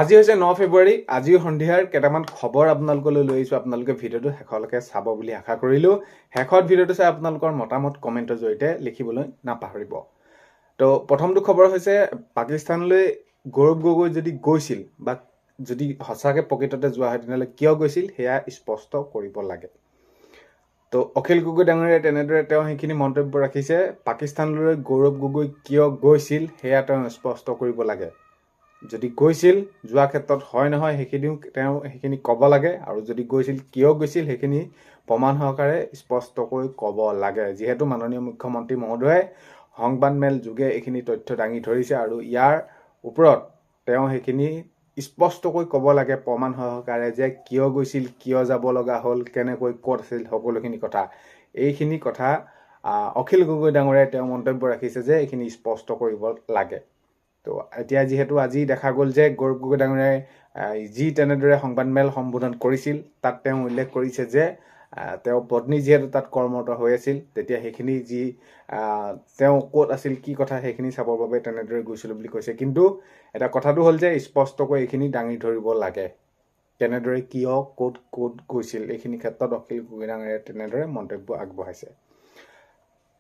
আজি হৈছে 9 ফেব্ৰুৱাৰী। আজিও সন্ধিয়াৰ কেইটামান খবৰ আপোনালোকলৈ লৈ আহিছোঁ। আপোনালোকে ভিডিঅ'টো শেষলৈকে চাব বুলি আশা কৰিলোঁ। শেষত ভিডিঅ'টো চাই আপোনালোকৰ মতামত কমেণ্টৰ জৰিয়তে লিখিবলৈ নাপাহৰিব। তো প্ৰথমটো খবৰ হৈছে পাকিস্তানলৈ গৌৰৱ গগৈ যদি গৈছিল বা যদি সঁচাকৈ প্ৰকৃততে যোৱা হয় তেনেহ'লে কিয় গৈছিল সেয়া স্পষ্ট কৰিব লাগে। তো অখিল গগৈ ডাঙৰীয়াই তেনেদৰে তেওঁ সেইখিনি মন্তব্য ৰাখিছে। পাকিস্তানলৈ গৌৰৱ গগৈ কিয় গৈছিল সেয়া তেওঁ স্পষ্ট কৰিব লাগে। যদি গৈছিল যোৱা ক্ষেত্ৰত হয় নহয় সেইখিনি ক'ব লাগে, আৰু যদি গৈছিল কিয় গৈছিল সেইখিনি প্ৰমাণ সহকাৰে স্পষ্টকৈ ক'ব লাগে। যিহেতু মাননীয় মুখ্যমন্ত্ৰী মহোদয়ে সংবাদমেল যোগে এইখিনি তথ্য দাঙি ধৰিছে আৰু ইয়াৰ ওপৰত তেওঁ সেইখিনি স্পষ্টকৈ ক'ব লাগে প্ৰমাণ সহকাৰে যে কিয় গৈছিল, কিয় যাব লগা হ'ল, কেনেকৈ ক'ত আছিল, সকলোখিনি কথা। এইখিনি কথা অখিল গগৈ ডাঙৰীয়াই তেওঁ মন্তব্য ৰাখিছে যে এইখিনি স্পষ্ট কৰিব লাগে। তো এতিয়া যিহেতু আজি দেখা গ'ল যে গৌৰৱ গগৈ ডাঙৰীয়াই যি তেনেদৰে সংবাদমেল সম্বোধন কৰিছিল তাত তেওঁ উল্লেখ কৰিছে যে তেওঁ পত্নী যিহেতু তাত কৰ্মৰত হৈ আছিল, তেতিয়া সেইখিনি যি তেওঁ ক'ত আছিল কি কথা সেইখিনি চাবৰ বাবে তেনেদৰে গৈছিলোঁ বুলি কৈছে। কিন্তু এটা কথাটো হ'ল যে স্পষ্টকৈ এইখিনি দাঙি ধৰিব লাগে, কেনেদৰে কিয় ক'ত গৈছিল। এইখিনি ক্ষেত্ৰত অখিল গগৈ ডাঙৰীয়াই তেনেদৰে মন্তব্য আগবঢ়াইছে।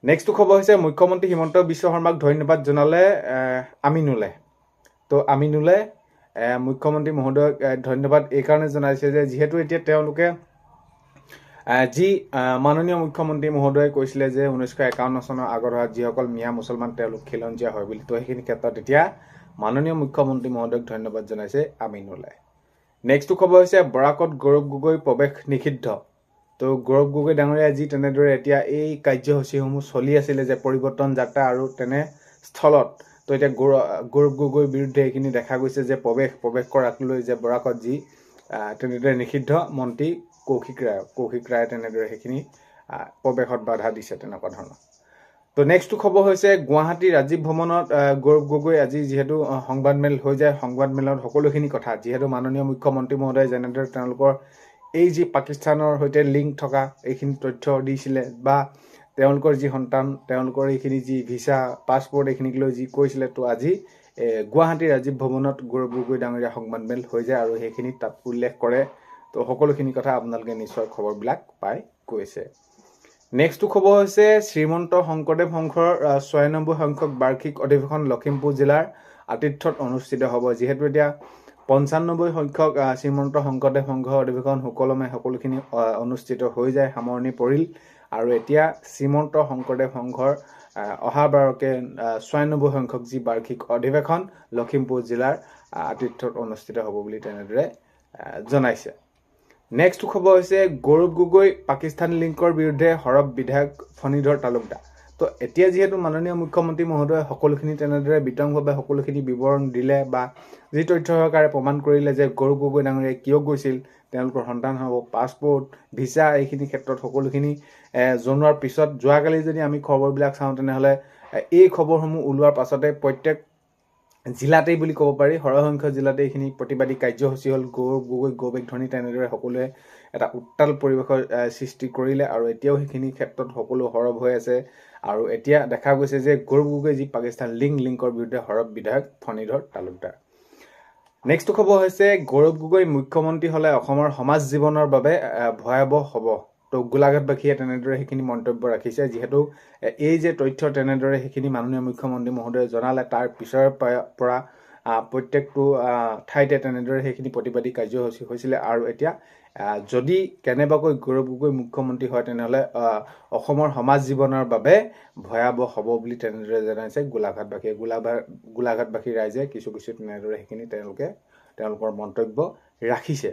নেক্সটটো খবৰ হৈছে মুখ্যমন্ত্ৰী হিমন্ত বিশ্ব শৰ্মাক ধন্যবাদ জনালে আমিনুলে। তো আমিনুলে মুখ্যমন্ত্ৰী মহোদয়ক ধন্যবাদ এইকাৰণে জনাইছে যে যিহেতু এতিয়া তেওঁলোকে যি মাননীয় মুখ্যমন্ত্ৰী মহোদয়ে কৈছিলে যে 1951 চনৰ আগত হোৱা যিসকল মিয়া মুছলমান তেওঁলোক খিলঞ্জীয়া হয় বুলি, তো সেইখিনি ক্ষেত্ৰত এতিয়া মাননীয় মুখ্যমন্ত্ৰী মহোদয়ক ধন্যবাদ জনাইছে আমিনুলে। নেক্সটটো খবৰ হৈছে বৰাকত গৌৰৱ গগৈ প্ৰৱেশ নিষিদ্ধ। তো গৌৰৱ গগৈ ডাঙৰীয়া যি তেনেদৰে এতিয়া এই কাৰ্যসূচীসমূহ চলি আছিলে যে পৰিৱৰ্তন যাত্ৰা, আৰু তেনে স্থলত তো এতিয়া গৌৰৱ গগৈৰ বিৰুদ্ধে এইখিনি দেখা গৈছে যে প্ৰৱেশ কৰাক লৈ যে বৰাকত যি তেনেদৰে নিষিদ্ধ, মন্ত্ৰী কৌশিক ৰায়ে তেনেদৰে সেইখিনি প্ৰৱেশত বাধা দিছে, তেনেকুৱা ধৰণৰ। তো নেক্সটটো খবৰ হৈছে গুৱাহাটী ৰাজীৱ ভৱনত গৌৰৱ গগৈ আজি যিহেতু সংবাদমেল হৈ যায়, সংবাদমেলত সকলোখিনি কথা যিহেতু মাননীয় মুখ্যমন্ত্ৰী মহোদয়ে যেনেদৰে তেওঁলোকৰ এই যি পাকিস্তানৰ সৈতে লিংক থকা এইখিনি তথ্য দিছিলে, বা তেওঁলোকৰ যি সন্তান তেওঁলোকৰ এইখিনি যি ভিছা পাছপৰ্ট এইখিনিক লৈ যি কৈছিলে, তো আজি গুৱাহাটী ৰাজীৱ ভৱনত গৌৰৱ গগৈ ডাঙৰীয়া সংবাদমেল হৈ যায় আৰু সেইখিনি তাত উল্লেখ কৰে। তো সকলোখিনি কথা আপোনালোকে নিশ্চয় খবৰবিলাক পাই গৈছে। নেক্সটটো খবৰ হৈছে শ্ৰীমন্ত শংকৰদেৱ সংঘৰ 96 সংখ্যক বাৰ্ষিক অধিৱেশন লখিমপুৰ জিলাৰ আতিথ্যত অনুষ্ঠিত হ'ব। যিহেতু এতিয়া 95 সংখ্যক শ্ৰীমন্ত শংকৰদেৱ সংঘৰ অধিৱেশন সুকলমে সকলোখিনি অনুষ্ঠিত হৈ যায়, সামৰণি পৰিল, আৰু এতিয়া শ্ৰীমন্ত শংকৰদেৱ সংঘৰ অহাবাৰকে 96 সংখ্যক যি বাৰ্ষিক অধিৱেশন লখিমপুৰ জিলাৰ আতিথ্যত অনুষ্ঠিত হ'ব বুলি তেনেদৰে জনাইছে। নেক্সট খবৰ হৈছে গৌৰৱ গগৈ পাকিস্তান লিংকৰ বিৰুদ্ধে সৰব বিধায়ক ফণীধৰ তালুকদাৰ। তো এতিয়া যিহেতু মাননীয় মুখ্যমন্ত্ৰী মহোদয়ে সকলোখিনি তেনেদৰে বিতংভাৱে সকলোখিনি বিৱৰণ দিলে বা যি তথ্য সহকাৰে প্ৰমাণ কৰিলে যে গৌৰৱ গগৈ ডাঙৰীয়াই কিয় গৈছিল, তেওঁলোকৰ সন্তান হ'ব, পাছপৰ্ট, ভিছা এইখিনি ক্ষেত্ৰত সকলোখিনি জনোৱাৰ পিছত যোৱাকালি যদি আমি খবৰবিলাক চাওঁ তেনেহ'লে এই খবৰসমূহ ওলোৱাৰ পাছতে প্ৰত্যেক জিলাতেই বুলি ক'ব পাৰি, সৰহসংখ্যক জিলাতে এইখিনি প্ৰতিবাদী কাৰ্যসূচী হ'ল। গৌৰৱ গগৈ গৌবেগ ধ্বনি তেনেদৰে সকলোৱে এটা উত্তাল পৰিৱেশৰ সৃষ্টি কৰিলে, আৰু এতিয়াও সেইখিনি ক্ষেত্ৰত সকলো সৰব হৈ আছে। আৰু এতিয়া দেখা গৈছে যে গৌৰৱ গগৈ যি পাকিস্তান লিংকৰ বিৰুদ্ধে সৰব বিধায়ক ফণীধৰ তালুকদাৰ। নেক্সট খবৰ হৈছে গৌৰৱ গগৈ মুখ্যমন্ত্ৰী হ'লে অসমৰ সমাজ জীৱনৰ বাবে ভয়াৱহ হ'ব। তো গোলাঘাটবাসীয়ে তেনেদৰে সেইখিনি মন্তব্য ৰাখিছে। যিহেতু এই যে তথ্য তেনেদৰে সেইখিনি মাননীয় মুখ্যমন্ত্ৰী মহোদয়ে জনালে, তাৰ পিছৰ পৰা প্ৰত্যেকটো ঠাইতে তেনেদৰে সেইখিনি প্ৰতিবাদী কাৰ্যসূচী হৈছিলে, আৰু এতিয়া যদি কেনেবাকৈ গৌৰৱ গগৈ মুখ্যমন্ত্ৰী হয় তেনেহ'লে অসমৰ সমাজ জীৱনৰ বাবে ভয়াৱহ হ'ব বুলি তেনেদৰে জনাইছে গোলাঘাটবাসী ৰাইজে। কিছু তেনেদৰে সেইখিনি তেওঁলোকৰ মন্তব্য ৰাখিছে।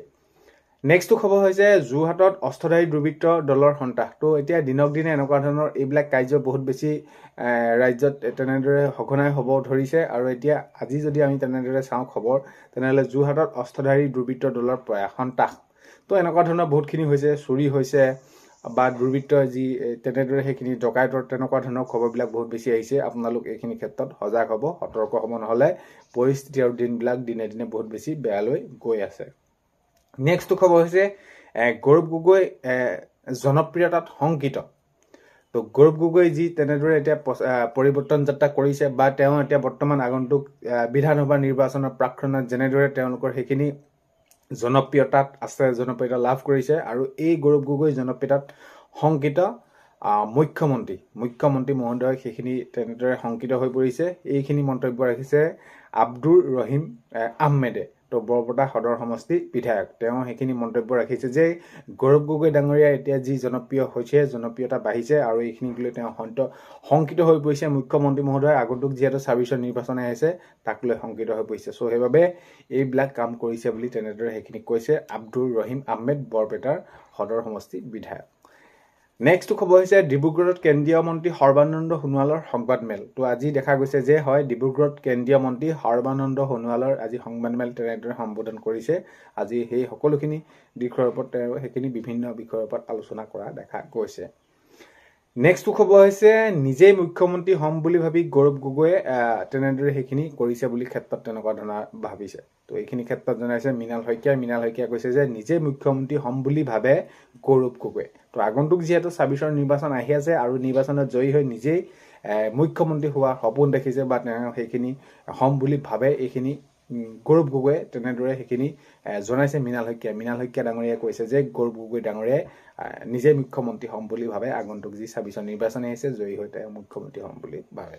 নেক্সটটো খবৰ হৈছে যোৰহাটত অস্ত্ৰধাৰী দুৰ্বৃত্ত দলৰ সন্ত্ৰাস। তো এতিয়া দিনক দিনে এনেকুৱা ধৰণৰ এইবিলাক কাৰ্য বহুত বেছি ৰাজ্যত তেনেদৰে সঘনাই হ'ব ধৰিছে, আৰু এতিয়া আজি যদি আমি তেনেদৰে চাওঁ খবৰ, তেনেহ'লে যোৰহাটত অস্ত্ৰধাৰী দুৰ্বৃত্ত দলৰ সন্ত্ৰাস। তো এনেকুৱা ধৰণৰ বহুতখিনি হৈছে, চুৰি হৈছে বা দুৰ্বৃত্ত যি তেনেদৰে সেইখিনি ডকাইতৰ তেনেকুৱা ধৰণৰ খবৰবিলাক বহুত বেছি আহিছে। আপোনালোক এইখিনি ক্ষেত্ৰত সজাগ হ'ব, সতৰ্ক হ'ব, নহ'লে পৰিস্থিতি আৰু দিনবিলাক দিনে দিনে বহুত বেছি বেয়ালৈ গৈ আছে। নেক্সটটো খবৰ হৈছে গৌৰৱ গগৈ জনপ্ৰিয়তাত শংকিত। তো গৌৰৱ গগৈ যি তেনেদৰে এতিয়া পৰিৱৰ্তন যাত্ৰা কৰিছে বা তেওঁ এতিয়া বৰ্তমান আগন্তুক বিধানসভা নিৰ্বাচনৰ প্ৰাক্ষণত যেনেদৰে তেওঁলোকৰ সেইখিনি জনপ্ৰিয়তাত আছে, জনপ্ৰিয়তা লাভ কৰিছে, আৰু এই গৌৰৱ গগৈ জনপ্ৰিয়তাত শংকিত মুখ্যমন্ত্ৰী মহোদয় সেইখিনি তেনেদৰে শংকিত হৈ পৰিছে। এইখিনি মন্তব্য ৰাখিছে আব্দুৰ ৰহিম আহমেদে, তো বৰপেটা সদৰ সমষ্টি বিধায়ক। তেওঁ সেইখিনি মন্তব্য ৰাখিছে যে গৌৰৱ গগৈ ডাঙৰীয়া এতিয়া যি জনপ্ৰিয় হৈছে, জনপ্ৰিয়তা বাঢ়িছে, আৰু এইখিনিক লৈ তেওঁ শংকিত হৈ পৰিছে। মুখ্যমন্ত্ৰী মহোদয় আগন্তুক যিহেতু ২৬ৰ নিৰ্বাচন আহিছে, তাক লৈ শংকিত হৈ পৰিছে। চ' সেইবাবে এইবিলাক কাম কৰিছে বুলি তেনেদৰে সেইখিনি কৈছে আব্দুৰ ৰহিম আহমেদ, বৰপেটাৰ সদৰ সমষ্টি বিধায়ক। নেক্সট খবৰ হৈছে ডিব্ৰুগড়ত কেন্দ্ৰীয় মন্ত্ৰী সৰ্বানন্দ সোণোৱালৰ সংবাদমেল। তো আজি দেখা গৈছে যে হয়, ডিব্ৰুগড়ত কেন্দ্ৰীয় মন্ত্ৰী সৰ্বানন্দ সোণোৱালৰ আজি সংবাদমেল তেনেদৰে সম্বোধন কৰিছে। আজি সেই সকলোখিনি দিশৰ ওপৰত তেওঁ সেইখিনি বিভিন্ন বিষয়ৰ ওপৰত আলোচনা কৰা দেখা গৈছে। নেক্সট খবৰ হৈছে নিজেই মুখ্যমন্ত্ৰী হ'ম বুলি ভাবি গৌৰৱ গগৈয়ে তেনেদৰে সেইখিনি কৰিছে বুলি ক্ষেত্ৰত তেনেকুৱা ধৰণৰ ভাবিছে। তো এইখিনি ক্ষেত্ৰত জনাইছে মৃণাল শইকীয়াই কৈছে যে নিজেই মুখ্যমন্ত্ৰী হ'ম বুলি ভাবে গৌৰৱ গগৈ। তো আগন্তুক যিহেতু ২৬ৰ নিৰ্বাচন আহি আছে, আৰু নিৰ্বাচনত জয়ী হৈ নিজেই মুখ্যমন্ত্ৰী হোৱাৰ সপোন দেখিছে বা তেওঁ সেইখিনি হ'ম বুলি ভাবে, এইখিনি গৌৰৱ গগৈয়ে তেনেদৰে সেইখিনি জনাইছে মৃণাল শইকীয়া ডাঙৰীয়াই কৈছে যে গৌৰৱ গগৈ ডাঙৰীয়াই নিজে মুখ্যমন্ত্ৰী হ'ম বুলি ভাবে, আগন্তুক যি ২৬ৰ নিৰ্বাচন আহিছে জয়ী হৈ তেওঁ মুখ্যমন্ত্ৰী হ'ম বুলি ভাবে।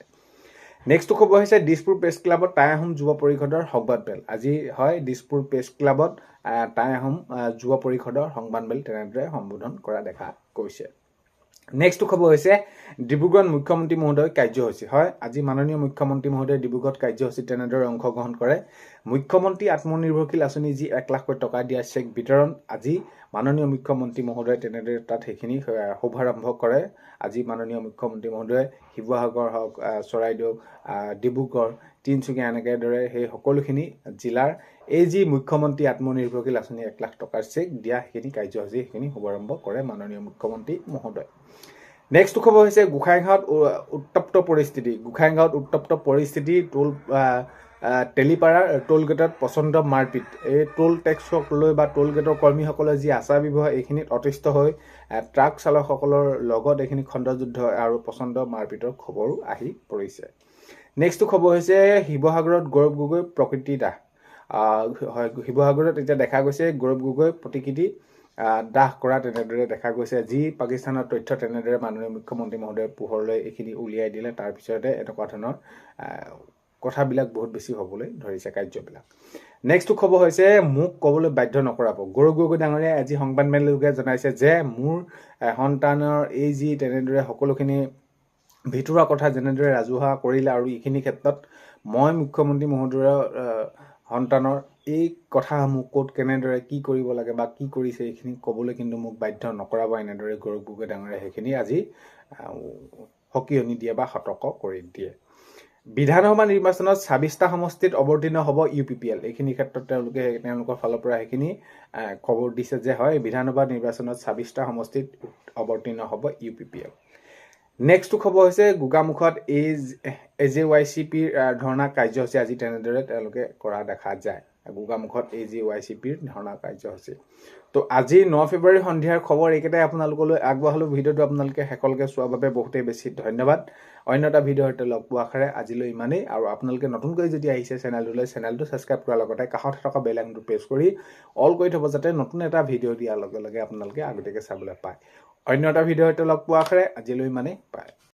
নেক্সট খবৰ হৈছে দিছপুৰ প্ৰেছ ক্লাবত টাই আহোম যুৱ পৰিষদৰ সংবাদমেল। আজি হয়, দিছপুৰ প্ৰেছ ক্লাবত টাই আহোম যুৱ পৰিষদৰ সংবাদমেল তেনেদৰে সম্বোধন কৰা দেখা গৈছে। নেক্সট খবৰ হৈছে ডিব্ৰুগড়ত মুখ্যমন্ত্ৰী মহোদয় কাৰ্যসূচী। হয়, আজি মাননীয় মুখ্যমন্ত্ৰী মহোদয়ে ডিব্ৰুগড়ত কাৰ্যসূচীত তেনেদৰে অংশগ্ৰহণ কৰে। মুখ্যমন্ত্ৰী আত্মনিৰ্ভৰশীল আঁচনি যি ১ লাখ টকা দিয়া চেক বিতৰণ, আজি মাননীয় মুখ্যমন্ত্ৰী মহোদয়ে তেনেদৰে তাত সেইখিনি শুভাৰম্ভ কৰে। আজি মাননীয় মুখ্যমন্ত্ৰী মহোদয়ে শিৱসাগৰ হওক, চৰাইদেউ, ডিব্ৰুগড়, তিনিচুকীয়া এনেকৈ দৰে সেই সকলোখিনি জিলাৰ এই যি মুখ্যমন্ত্ৰী আত্মনিৰ্ভৰশীল আঁচনি ১ লাখ টকাৰ চেক দিয়া সেইখিনি কাৰ্যসূচী সেইখিনি শুভাৰম্ভ কৰে মাননীয় মুখ্যমন্ত্ৰী মহোদয়। নেক্সট খবৰ হৈছে গোসাইগাঁৱত উত্তপ্ত পৰিস্থিতি, তেলিপাৰাৰ টোল গেটত প্ৰচণ্ড মাৰপিট। এই টোল টেক্সক লৈ বা টোল গেটৰ কৰ্মীসকলে যি আচাৰ ব্যৱহাৰ এইখিনিত অতিষ্ঠ হৈ ট্ৰাক চালকসকলৰ লগত এইখিনি খণ্ডযুদ্ধ আৰু প্ৰচণ্ড মাৰপিটৰ খবৰো আহি পৰিছে। নেক্সট খবৰ হৈছে শিৱসাগৰত গৌৰৱ গগৈ প্ৰকৃতি দাহ। হয়, শিৱসাগৰত এতিয়া দেখা গৈছে গৌৰৱ গগৈ প্ৰতিকৃতি দাহ কৰা তেনেদৰে দেখা গৈছে। যি পাকিস্তানৰ তথ্য তেনেদৰে মাননীয় মুখ্যমন্ত্ৰী মহোদয়ে পোহৰলৈ এইখিনি উলিয়াই দিলে, তাৰপিছতে এনেকুৱা ধৰণৰ কথাবিলাক বহুত বেছি হ'বলৈ ধৰিছে কাৰ্যবিলাক। নেক্সট খবৰ হৈছে মোক ক'বলৈ বাধ্য নকৰাব। গৌৰৱ গগৈ ডাঙৰীয়াই আজি সংবাদমেলযোগে জনাইছে যে মোৰ সন্তানৰ এই যি তেনেদৰে সকলোখিনি ভিতৰুৱা কথা যেনেদৰে ৰাজহুৱা কৰিলে, আৰু এইখিনি ক্ষেত্ৰত মই মুখ্যমন্ত্ৰী মহোদয়ৰ সন্তানৰ এই কথাসমূহ ক'ত কেনেদৰে কি কৰিব লাগে বা কি কৰিছে এইখিনি ক'বলৈ কিন্তু মোক বাধ্য নকৰাব, এনেদৰে গৌৰৱ গগৈ ডাঙৰীয়াই সেইখিনি আজি সকিয়নি দিয়ে বা সতৰ্ক কৰি দিয়ে। বিধানসভা নিৰ্বাচনত ২৬টা সমষ্টিত অৱতীৰ্ণ হ'ব UPPL। এইখিনি ক্ষেত্ৰত তেওঁলোকৰ ফালৰ পৰা সেইখিনি খবৰ দিছে যে হয়, বিধানসভা নিৰ্বাচনত ২৬টা সমষ্টিত অৱতীৰ্ণ হ'ব UPPL। নেক্সট খবৰ হৈছে গোগামুখত AJYCPৰ ধৰ্ণা কাৰ্যসূচী আজি তেনেদৰে তেওঁলোকে কৰা দেখা যায়। গোগামুখত AJYCPৰ ধৰ্ণা কাৰ্যসূচী। তো আজি ৯ ফেব্ৰুৱাৰী সন্ধিয়াৰ খবৰ এইকেইটাই আপোনালোকলৈ আগবঢ়ালোঁ। ভিডিঅ'টো আপোনালোকে শেষলৈকে চোৱাৰ বাবে বহুতেই বেছি ধন্যবাদ। অন্য এটা ভিডিঅ'ৰ সৈতে লগ পোৱা আশাৰে আজিলৈ ইমানেই। আৰু আপোনালোকে নতুনকৈ যদি আহিছে চেনেলটো ছাবস্ক্ৰাইব কৰাৰ লগতে কাষত থকা বেল আইকনটো প্ৰেছ কৰি অল কৰি থ'ব, যাতে নতুন এটা ভিডিঅ' দিয়াৰ লগে লগে আপোনালোকে আগতীয়াকৈ চাবলৈ পায়। অন্য এটা ভিডিঅ'ৰ সৈতে লগ পোৱা আশাৰে আজিলৈ ইমানেই। পায়।